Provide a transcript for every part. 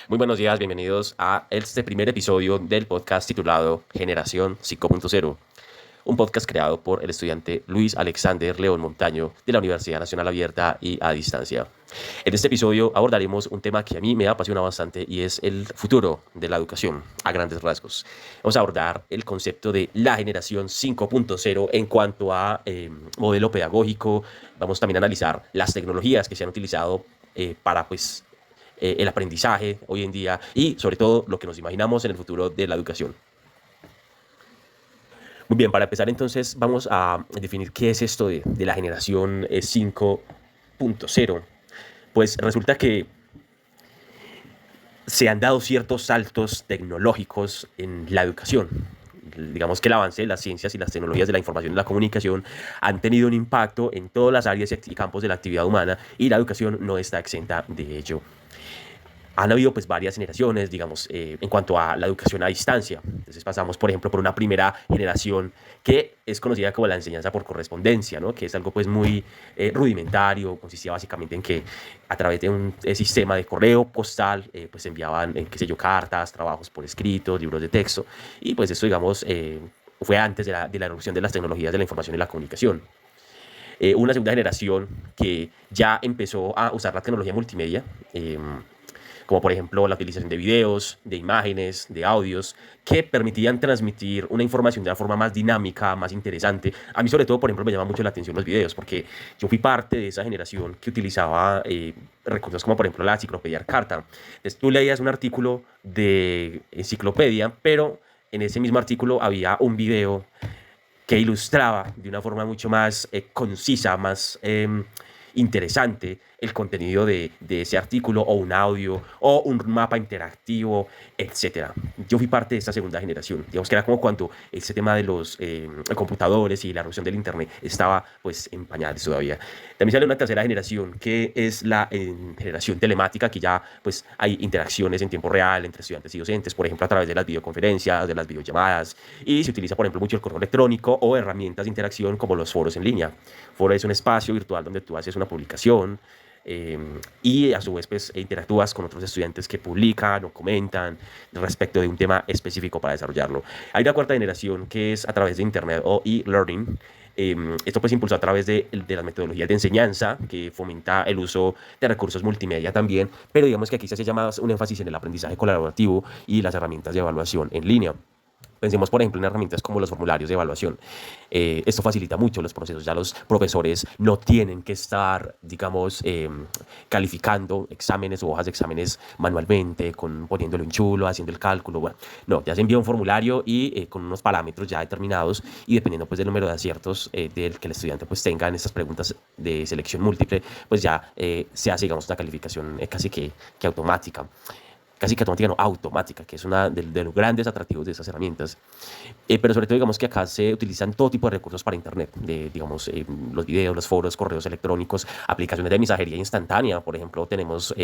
Muy buenos días, bienvenidos a este primer episodio del podcast titulado Generación 5.0, un podcast creado por el estudiante Luis Alexander León Montaño de la Universidad Nacional Abierta y a Distancia. En este episodio abordaremos un tema que a mí me apasiona bastante y es el futuro de la educación a grandes rasgos. Vamos a abordar el concepto de la generación 5.0 en cuanto a modelo pedagógico. Vamos también a analizar las tecnologías que se han utilizado para el aprendizaje hoy en día y sobre todo lo que nos imaginamos en el futuro de la educación. Muy bien, para empezar entonces vamos a definir qué es esto de la generación 5.0. Pues resulta que se han dado ciertos saltos tecnológicos en la educación. Digamos que el avance de las ciencias y las tecnologías de la información y la comunicación han tenido un impacto en todas las áreas y campos de la actividad humana y la educación no está exenta de ello. Han habido pues varias generaciones, digamos, en cuanto a la educación a distancia. Entonces pasamos, por ejemplo, por una primera generación que es conocida como la enseñanza por correspondencia, ¿no? Que es algo pues muy rudimentario, consistía básicamente en que a través de un sistema de correo postal pues enviaban, qué sé yo, cartas, trabajos por escrito, libros de texto, y pues esto, digamos, fue antes de la erupción de las tecnologías de la información y la comunicación. Una segunda generación que ya empezó a usar la tecnología multimedia, como por ejemplo la utilización de videos, de imágenes, de audios, que permitían transmitir una información de una forma más dinámica, más interesante. A mí sobre todo, por ejemplo, me llama mucho la atención los videos, porque yo fui parte de esa generación que utilizaba recursos como por ejemplo la enciclopedia Carta. Entonces tú leías un artículo de enciclopedia, pero en ese mismo artículo había un video que ilustraba de una forma mucho más concisa, más interesante el contenido de ese artículo o un audio o un mapa interactivo, etcétera. Yo fui parte de esta segunda generación. Digamos que era como cuando ese tema de los computadores y la erupción del internet estaba pues en pañales todavía. También sale una tercera generación que es la generación telemática, que ya pues hay interacciones en tiempo real entre estudiantes y docentes, por ejemplo a través de las videoconferencias, de las videollamadas, y se utiliza por ejemplo mucho el correo electrónico o herramientas de interacción como los foros en línea. Foro es un espacio virtual donde tú haces una publicación, y a su vez pues interactúas con otros estudiantes que publican o comentan respecto de un tema específico para desarrollarlo. Hay una cuarta generación que es a través de internet o e-learning. Esto pues impulsó a través de las metodologías de enseñanza que fomenta el uso de recursos multimedia también, pero digamos que aquí se hace más un énfasis en el aprendizaje colaborativo y las herramientas de evaluación en línea. Pensemos, por ejemplo, en herramientas como los formularios de evaluación. Esto facilita mucho los procesos. Ya los profesores no tienen que estar, digamos, calificando exámenes o hojas de exámenes manualmente, poniéndolo en chulo, haciendo el cálculo. Bueno, no, ya se envía un formulario y con unos parámetros ya determinados y dependiendo pues del número de aciertos del que el estudiante pues tenga en estas preguntas de selección múltiple, pues ya se hace, digamos, una calificación que automática. Casi que automática, no, automática, que es una de los grandes atractivos de esas herramientas. Pero sobre todo, digamos que acá se utilizan todo tipo de recursos para Internet, digamos, los videos, los foros, correos electrónicos, aplicaciones de mensajería instantánea. Por ejemplo, tenemos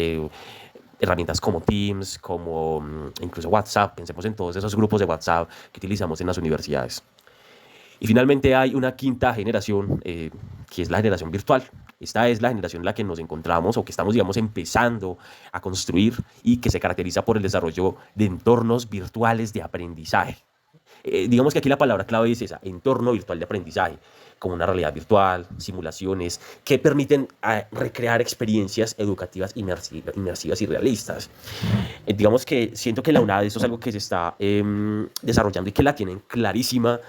herramientas como Teams, como incluso WhatsApp. Pensemos en todos esos grupos de WhatsApp que utilizamos en las universidades. Y finalmente hay una quinta generación, que es la generación virtual. Esta es la generación en la que nos encontramos o que estamos, digamos, empezando a construir y que se caracteriza por el desarrollo de entornos virtuales de aprendizaje. Digamos que aquí la palabra clave es esa, entorno virtual de aprendizaje, como una realidad virtual, simulaciones que permiten recrear experiencias educativas inmersivas y realistas. Digamos que siento que la UNAD eso es algo que se está desarrollando y que la tienen clarísima.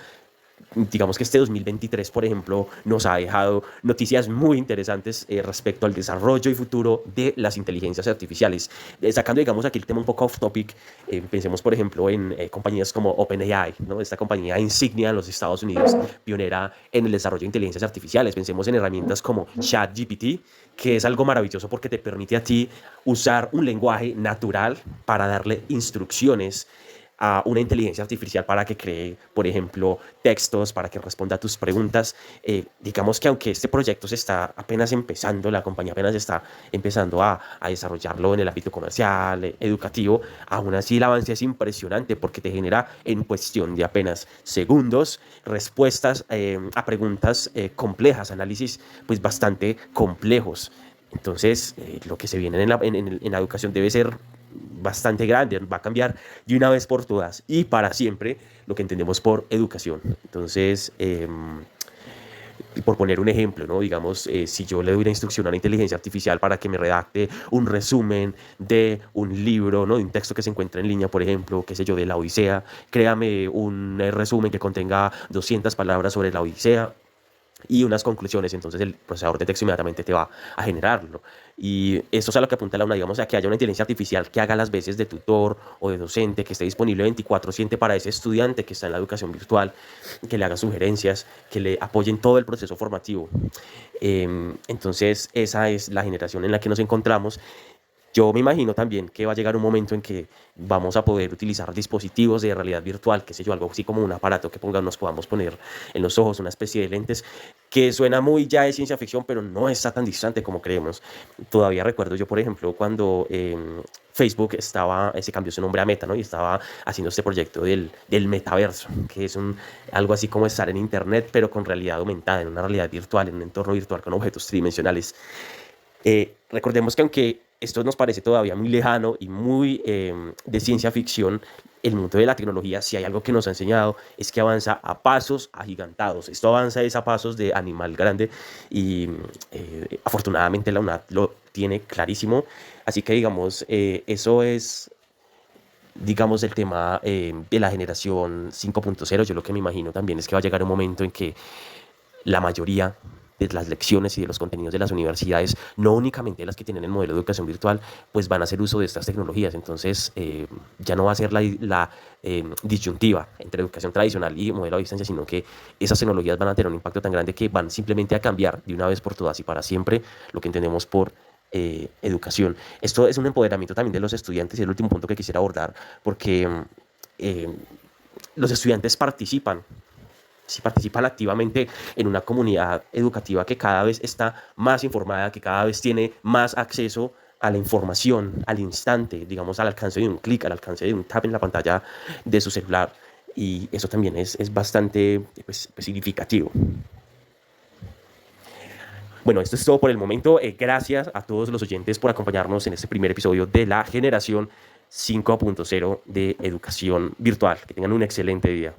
Digamos que este 2023, por ejemplo, nos ha dejado noticias muy interesantes respecto al desarrollo y futuro de las inteligencias artificiales. Sacando, digamos, aquí el tema un poco off topic, pensemos, por ejemplo, en compañías como OpenAI, ¿no? Esta compañía insignia en los Estados Unidos, pionera en el desarrollo de inteligencias artificiales. Pensemos en herramientas como ChatGPT, que es algo maravilloso porque te permite a ti usar un lenguaje natural para darle instrucciones a una inteligencia artificial para que cree, por ejemplo, textos, para que responda a tus preguntas. Digamos que aunque este proyecto se está apenas empezando, la compañía apenas está empezando a desarrollarlo en el ámbito comercial, educativo, aún así el avance es impresionante porque te genera en cuestión de apenas segundos respuestas a preguntas complejas, análisis pues bastante complejos. Entonces, lo que se viene en la educación debe ser bastante grande, va a cambiar de una vez por todas y para siempre lo que entendemos por educación. Entonces, por poner un ejemplo, ¿no? Digamos, si yo le doy una instrucción a la inteligencia artificial para que me redacte un resumen de un libro, ¿no? De un texto que se encuentra en línea, por ejemplo, qué sé yo, de la Odisea, créame un resumen que contenga 200 palabras sobre la Odisea y unas conclusiones, entonces el procesador de texto inmediatamente te va a generarlo. Y esto es a lo que apunta la UNA, digamos, a que haya una inteligencia artificial que haga las veces de tutor o de docente, que esté disponible 24/7 para ese estudiante que está en la educación virtual, que le haga sugerencias, que le apoyen todo el proceso formativo. Entonces, esa es la generación en la que nos encontramos. Yo me imagino también que va a llegar un momento en que vamos a poder utilizar dispositivos de realidad virtual, qué sé yo, algo así como un aparato que nos podamos poner en los ojos, una especie de lentes, que suena muy ya de ciencia ficción, pero no está tan distante como creemos. Todavía recuerdo yo, por ejemplo, cuando Facebook se cambió su nombre a Meta, ¿no? Y estaba haciendo este proyecto del metaverso, que es algo así como estar en Internet, pero con realidad aumentada, en una realidad virtual, en un entorno virtual con objetos tridimensionales. Recordemos que aunque esto nos parece todavía muy lejano y muy de ciencia ficción, el mundo de la tecnología, si hay algo que nos ha enseñado, es que avanza a pasos agigantados. Esto avanza a pasos de animal grande y afortunadamente la UNAD lo tiene clarísimo. Así que digamos, eso es, digamos, el tema de la generación 5.0. Yo lo que me imagino también es que va a llegar un momento en que la mayoría de las lecciones y de los contenidos de las universidades, no únicamente las que tienen el modelo de educación virtual, pues van a hacer uso de estas tecnologías. Entonces, ya no va a ser la disyuntiva entre educación tradicional y modelo a distancia, sino que esas tecnologías van a tener un impacto tan grande que van simplemente a cambiar de una vez por todas y para siempre lo que entendemos por educación. Esto es un empoderamiento también de los estudiantes y el último punto que quisiera abordar, porque eh, los estudiantes participan, si participan activamente en una comunidad educativa que cada vez está más informada, que cada vez tiene más acceso a la información al instante, digamos al alcance de un clic, al alcance de un tap en la pantalla de su celular. Y eso también es bastante pues, significativo. Bueno, esto es todo por el momento. Gracias a todos los oyentes por acompañarnos en este primer episodio de la generación 5.0 de educación virtual. Que tengan un excelente día.